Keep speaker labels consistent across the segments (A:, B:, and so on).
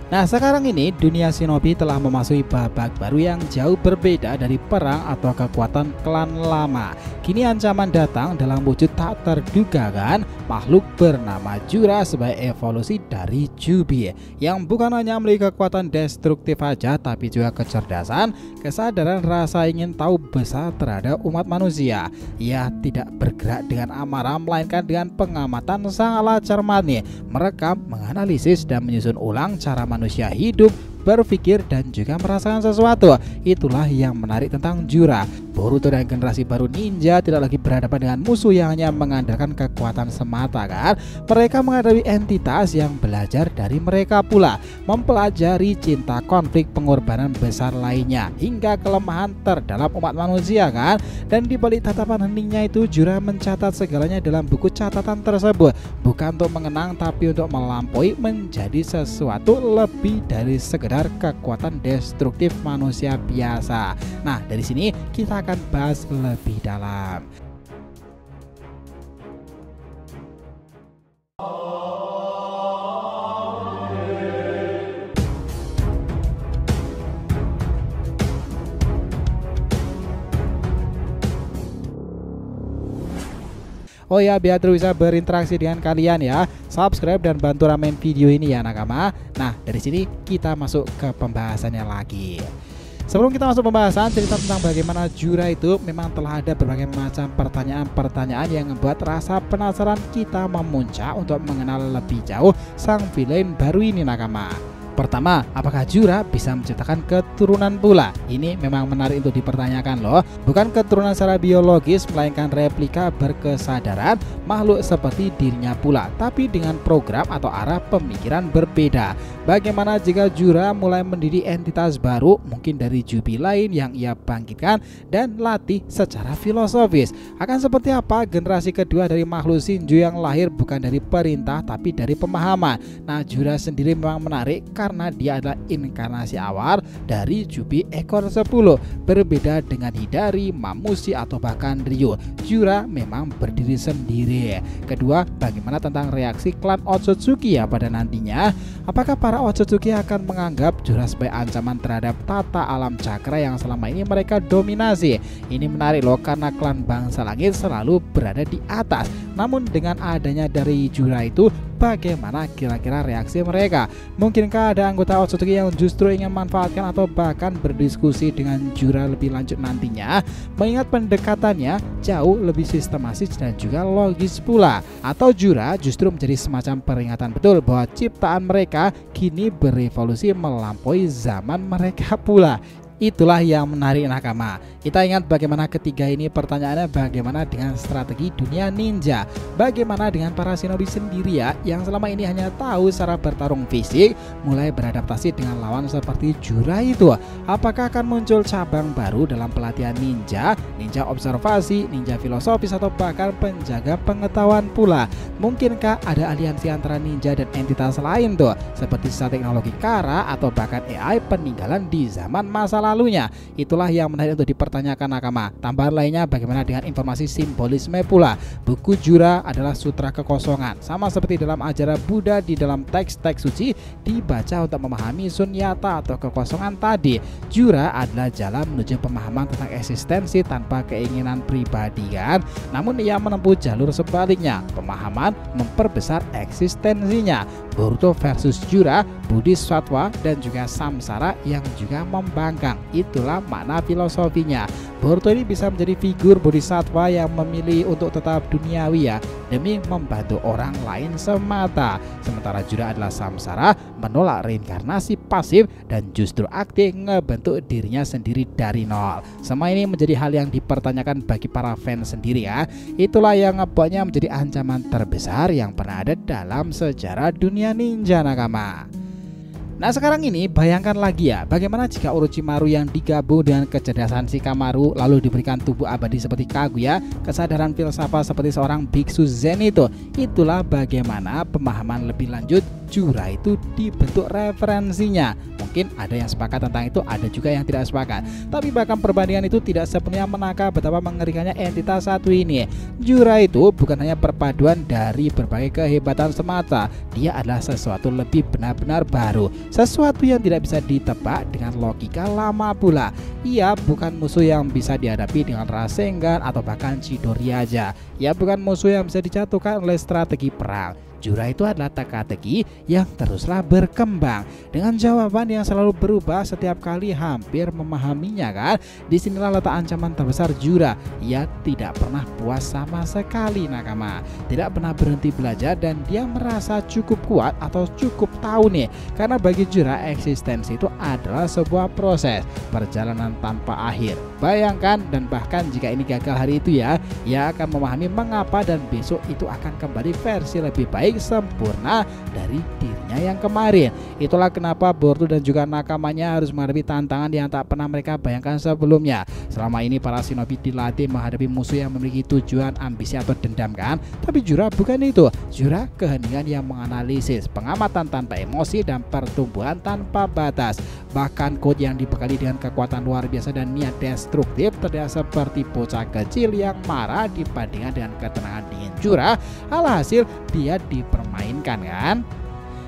A: Nah, sekarang ini dunia shinobi telah memasuki babak baru yang jauh berbeda dari perang atau kekuatan klan lama. Kini ancaman datang dalam wujud tak terduga kan, makhluk bernama Jura sebagai evolusi dari Jubi yang bukan hanya memiliki kekuatan destruktif saja tapi juga kecerdasan, kesadaran rasa ingin tahu besar terhadap umat manusia. Ia tidak bergerak dengan amarah melainkan dengan pengamatan sangatlah cermat nih, merekam, menganalisis dan menyusun ulang cara manusia hidup, berpikir dan juga merasakan sesuatu. Itulah yang menarik tentang Jura. Boruto dan generasi baru ninja tidak lagi berhadapan dengan musuh yang hanya mengandalkan kekuatan semata kan. Mereka menghadapi entitas yang belajar dari mereka pula, mempelajari cinta, konflik, pengorbanan besar lainnya hingga kelemahan terdalam umat manusia kan. Dan di balik tatapan heningnya itu, Jura mencatat segalanya dalam buku catatan tersebut, bukan untuk mengenang tapi untuk melampaui menjadi sesuatu lebih dari sekedar kekuatan destruktif manusia biasa. Nah, dari sini kita akan bahas lebih dalam. Oh ya, biar terus bisa berinteraksi dengan kalian ya, subscribe dan bantu ramein video ini ya nakama. Nah, dari sini kita masuk ke pembahasannya lagi. Sebelum kita masuk pembahasan cerita tentang bagaimana Jura itu, memang telah ada berbagai macam pertanyaan-pertanyaan yang membuat rasa penasaran kita memuncak untuk mengenal lebih jauh sang villain baru ini nakama. Pertama, apakah Jura bisa menciptakan keturunan pula? Ini memang menarik untuk dipertanyakan loh. Bukan keturunan secara biologis, melainkan replika berkesadaran makhluk seperti dirinya pula, tapi dengan program atau arah pemikiran berbeda. Bagaimana jika Jura mulai mendidik entitas baru, mungkin dari Jubi lain yang ia bangkitkan dan latih secara filosofis? Akan seperti apa generasi kedua dari makhluk Shinju yang lahir bukan dari perintah tapi dari pemahaman? Nah, Jura sendiri memang menarik karena dia adalah inkarnasi awal dari Jubi ekor 10. Berbeda dengan Hidari, Mamushi atau bahkan Ryu, Jura memang berdiri sendiri. Kedua, bagaimana tentang reaksi klan Otsutsuki ya pada nantinya? Apakah para Otsutsuki akan menganggap Jura sebagai ancaman terhadap tata alam cakra yang selama ini mereka dominasi? Ini menarik loh, karena klan bangsa langit selalu berada di atas. Namun dengan adanya dari Jura itu, bagaimana kira-kira reaksi mereka? Mungkinkah ada anggota Otsutsuki yang justru ingin memanfaatkan atau bahkan berdiskusi dengan Jura lebih lanjut nantinya, mengingat pendekatannya jauh lebih sistematis dan juga logis pula? Atau Jura justru menjadi semacam peringatan betul bahwa ciptaan mereka kini berevolusi melampaui zaman mereka pula? Itulah yang menarik nakama. Kita ingat bagaimana ketiga ini pertanyaannya, bagaimana dengan strategi dunia ninja? Bagaimana dengan para shinobi sendiri ya, yang selama ini hanya tahu cara bertarung fisik, mulai beradaptasi dengan lawan seperti Jura itu? Apakah akan muncul cabang baru dalam pelatihan ninja, ninja observasi, ninja filosofis atau bahkan penjaga pengetahuan pula? Mungkinkah ada aliansi antara ninja dan entitas lain tuh, seperti sisa teknologi Kara atau bahkan AI peninggalan di zaman masa lalunya? Itulah yang menarik untuk dipertanyakan nakama. Tambahan lainnya, bagaimana dengan informasi simbolisme pula? Buku Jura adalah sutra kekosongan, sama seperti dalam ajaran Buddha. Di dalam teks-teks suci dibaca untuk memahami sunyata atau kekosongan tadi. Jura adalah jalan menuju pemahaman tentang eksistensi tanpa keinginan pribadi kan. Namun ia menempuh jalur sebaliknya, pemahaman memperbesar eksistensinya. Boruto versus Jura, Bodhisattva dan juga samsara yang juga membangkang. Itulah makna filosofinya. Boruto ini bisa menjadi figur bodhisattva yang memilih untuk tetap duniawi ya, demi membantu orang lain semata. Sementara Jura adalah samsara, menolak reinkarnasi pasif dan justru aktif ngebentuk dirinya sendiri dari nol. Semua ini menjadi hal yang dipertanyakan bagi para fans sendiri ya. Itulah yang ngebuatnya menjadi ancaman terbesar yang pernah ada dalam sejarah dunia ninja nakama. Nah, sekarang ini bayangkan lagi ya, bagaimana jika Orochimaru yang digabung dengan kecerdasan Shikamaru lalu diberikan tubuh abadi seperti Kaguya, kesadaran filsafat seperti seorang biksu zen itu. Itulah bagaimana pemahaman lebih lanjut Jura itu dibentuk referensinya. Mungkin ada yang sepakat tentang itu, ada juga yang tidak sepakat. Tapi bahkan perbandingan itu tidak sepenuhnya menangkap betapa mengerikannya entitas satu ini. Jura itu bukan hanya perpaduan dari berbagai kehebatan semata, dia adalah sesuatu lebih benar-benar baru, sesuatu yang tidak bisa ditebak dengan logika lama pula. Ia bukan musuh yang bisa dihadapi dengan Rasengan atau bahkan Chidori aja. Ia bukan musuh yang bisa dijatuhkan oleh strategi perang. Jura itu adalah teka-teki yang teruslah berkembang dengan jawaban yang selalu berubah setiap kali hampir memahaminya kan. Disinilah letak ancaman terbesar Jura. Ia tidak pernah puas sama sekali nakama, tidak pernah berhenti belajar, dan dia merasa cukup kuat atau cukup tahu nih. Karena bagi Jura eksistensi itu adalah sebuah proses, perjalanan tanpa akhir. Bayangkan, dan bahkan jika ini gagal hari itu ya, ia akan memahami mengapa dan besok itu akan kembali versi lebih baik, sempurna dari dirinya yang kemarin. Itulah kenapa Boruto dan juga nakamanya harus menghadapi tantangan yang tak pernah mereka bayangkan sebelumnya. Selama ini para shinobi dilatih menghadapi musuh yang memiliki tujuan, ambisi atau dendam kan. Tapi Jura bukan itu. Jura keheningan yang menganalisis, pengamatan tanpa emosi, dan pertumbuhan tanpa batas. Bahkan Code yang dibekali dengan kekuatan luar biasa dan niat destruktif terlihat seperti bocah kecil yang marah dibandingkan dengan ketenangan dingin Jura. Alhasil dia dipermainkan kan.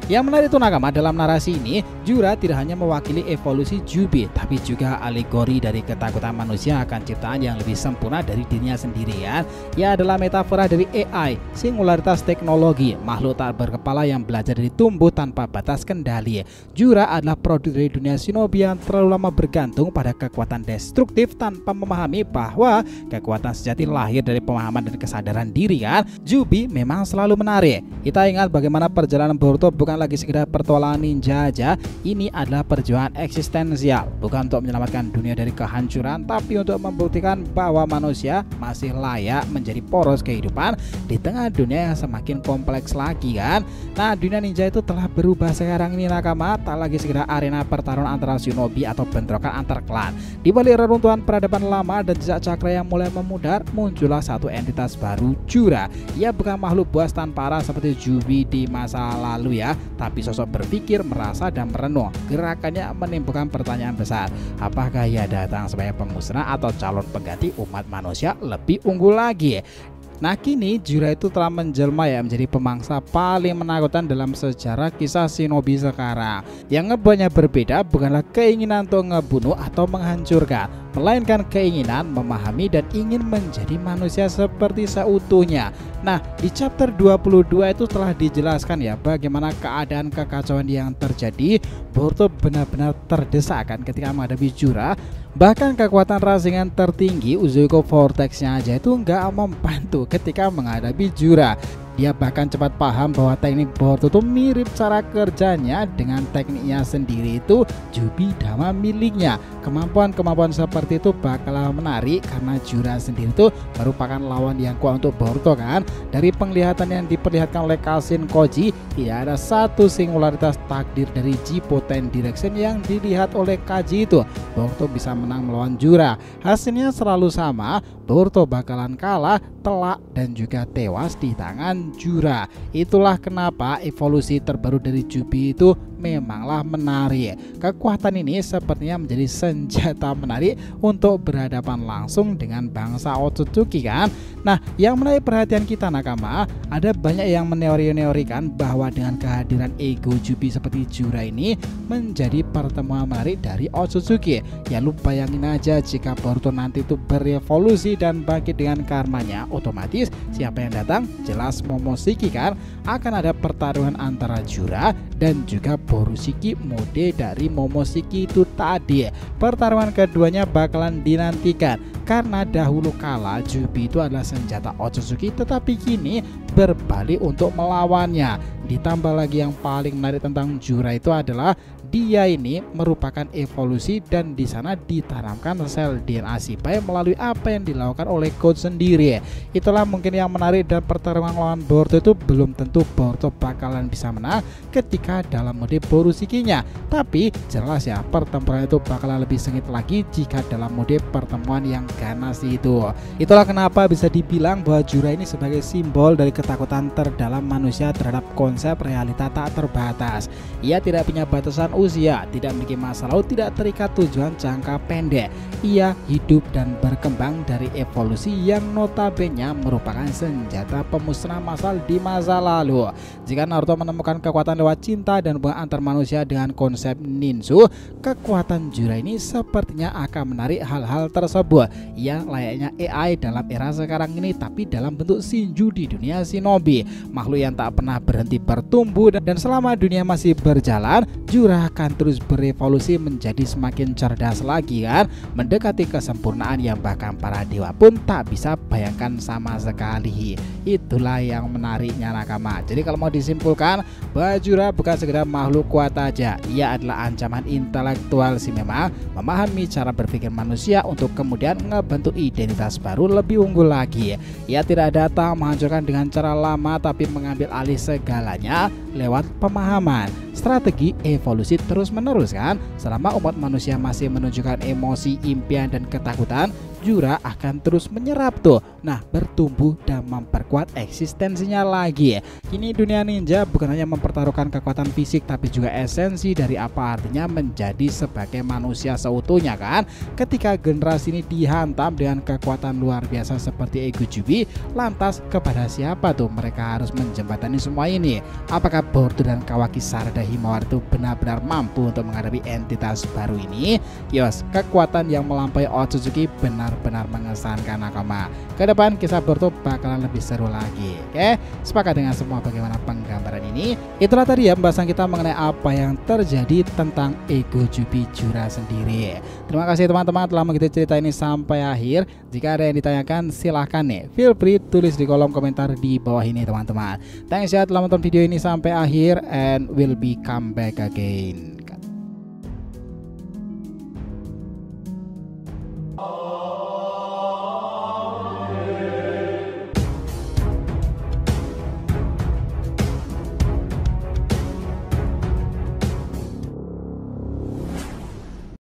A: Yang menarik itu nakama, dalam narasi ini Jura tidak hanya mewakili evolusi Jubi, tapi juga alegori dari ketakutan manusia akan ciptaan yang lebih sempurna dari dirinya sendiri kan. Ia adalah metafora dari AI, singularitas teknologi, makhluk tak berkepala yang belajar dari tumbuh tanpa batas kendali. Jura adalah produk dari dunia shinobi yang terlalu lama bergantung pada kekuatan destruktif tanpa memahami bahwa kekuatan sejati lahir dari pemahaman dan kesadaran diri kan. Jubi memang selalu menarik. Kita ingat bagaimana perjalanan Boruto bukan lagi sekedar pertualangan ninja aja. Ini adalah perjuangan eksistensial, bukan untuk menyelamatkan dunia dari kehancuran, tapi untuk membuktikan bahwa manusia masih layak menjadi poros kehidupan di tengah dunia yang semakin kompleks lagi kan. Nah, dunia ninja itu telah berubah sekarang ini nakama, tak lagi sekedar arena pertarungan antara shinobi atau bentrokan antar klan. Di balik reruntuhan peradaban lama dan jejak cakra yang mulai memudar, muncullah satu entitas baru, Jura. Ia bukan makhluk buas tanpa arah seperti Jubi di masa lalu ya, tapi sosok berpikir, merasa, dan merenung. Gerakannya menimbulkan pertanyaan besar. Apakah ia datang sebagai pemusnah atau calon pengganti umat manusia lebih unggul lagi? Nah, kini Jura itu telah menjelma ya menjadi pemangsa paling menakutkan dalam sejarah kisah shinobi sekarang. Yang ngebuatnya berbeda bukanlah keinginan untuk ngebunuh atau menghancurkan, melainkan keinginan memahami dan ingin menjadi manusia seperti seutuhnya. Nah, di chapter 22 itu telah dijelaskan ya bagaimana keadaan kekacauan yang terjadi. Boruto benar-benar terdesak kan ketika menghadapi Jura. Bahkan kekuatan Rasengan tertinggi Uzuko Vortex-nya aja itu nggak membantu ketika menghadapi Jura. Dia bahkan cepat paham bahwa teknik Boruto itu mirip cara kerjanya dengan tekniknya sendiri itu Jubi Dama miliknya. Kemampuan-kemampuan seperti itu bakalah menarik karena Jura sendiri itu merupakan lawan yang kuat untuk Boruto kan. Dari penglihatan yang diperlihatkan oleh Kashin Koji, tidak ada satu singularitas takdir dari Jipoten Direction yang dilihat oleh Kaji itu Boruto bisa menang melawan Jura. Hasilnya selalu sama, Boruto bakalan kalah, telak, dan juga tewas di tangan Jura. Itulah kenapa evolusi terbaru dari Jubi itu memanglah menarik. Kekuatan ini sepertinya menjadi senjata menarik untuk berhadapan langsung dengan bangsa Otsutsuki kan. Nah, yang menarik perhatian kita nakama, ada banyak yang meneori-neorikan bahwa dengan kehadiran ego Jubi seperti Jura ini menjadi pertemuan menarik dari Otsutsuki. Ya lu bayangin aja jika Boruto nanti itu berevolusi dan bangkit dengan karmanya, otomatis siapa yang datang? Jelas Momoshiki kan. Akan ada pertarungan antara Jura dan juga Borushiki mode dari Momoshiki itu tadi. Pertarungan keduanya bakalan dinantikan karena dahulu kala Jubi itu adalah senjata Otsutsuki, tetapi kini berbalik untuk melawannya. Ditambah lagi yang paling menarik tentang Jura itu adalah dia ini merupakan evolusi dan di sana ditanamkan sel DNA Shibai melalui apa yang dilakukan oleh Code sendiri. Itulah mungkin yang menarik, dan pertarungan lawan Boruto itu belum tentu Boruto bakalan bisa menang ketika dalam mode Borushikinya. Tapi jelas ya pertempuran itu bakalan lebih sengit lagi jika dalam mode pertemuan yang ganas itu. Itulah kenapa bisa dibilang bahwa Jura ini sebagai simbol dari ketakutan terdalam manusia terhadap konsep realita tak terbatas. Ia tidak punya batasan usia, tidak memiliki masa lalu, tidak terikat tujuan jangka pendek. Ia hidup dan berkembang dari evolusi yang notabene merupakan senjata pemusnah massal di masa lalu. Jika Naruto menemukan kekuatan lewat cinta dan hubungan antar manusia dengan konsep ninju, kekuatan Jura ini sepertinya akan menarik hal-hal tersebut. Ia layaknya AI dalam era sekarang ini, tapi dalam bentuk Shinju di dunia shinobi, makhluk yang tak pernah berhenti bertumbuh, dan selama dunia masih berjalan, Jura akan terus berevolusi menjadi semakin cerdas lagi kan, mendekati kesempurnaan yang bahkan para dewa pun tak bisa bayangkan sama sekali. Itulah yang menariknya nakama. Jadi kalau mau disimpulkan, bahwa Jura bukan sekedar makhluk kuat aja, ia adalah ancaman intelektual sih, memang memahami cara berpikir manusia untuk kemudian ngebentuk identitas baru lebih unggul lagi. Ia tidak datang menghancurkan dengan cara lama, tapi mengambil alih segalanya lewat pemahaman. Strategi evolusi terus menerus kan. Selama umat manusia masih menunjukkan emosi, impian, dan ketakutan, Jura akan terus menyerap tuh. Nah, bertumbuh dan memperkuat eksistensinya lagi. Kini dunia ninja bukan hanya mempertaruhkan kekuatan fisik, tapi juga esensi dari apa artinya menjadi sebagai manusia seutuhnya kan. Ketika generasi ini dihantam dengan kekuatan luar biasa seperti Ego Jubi, lantas kepada siapa tuh mereka harus menjembatani semua ini? Apakah Boruto dan Kawaki Sarada Himawari itu benar-benar mampu untuk menghadapi entitas baru ini? Yos, kekuatan yang melampaui Otsutsuki benar-benar mengesankan nakama. Kedepan kisah Boruto bakalan lebih seru lagi. Oke, sepakat dengan semua bagaimana penggambaran ini? Itulah tadi ya pembahasan kita mengenai apa yang terjadi tentang Ego Jubi Jura sendiri. Terima kasih teman-teman telah mengikuti cerita ini sampai akhir. Jika ada yang ditanyakan silahkan nih, feel free tulis di kolom komentar di bawah ini teman-teman. Thanks ya telah menonton video ini sampai akhir, and will be come back again.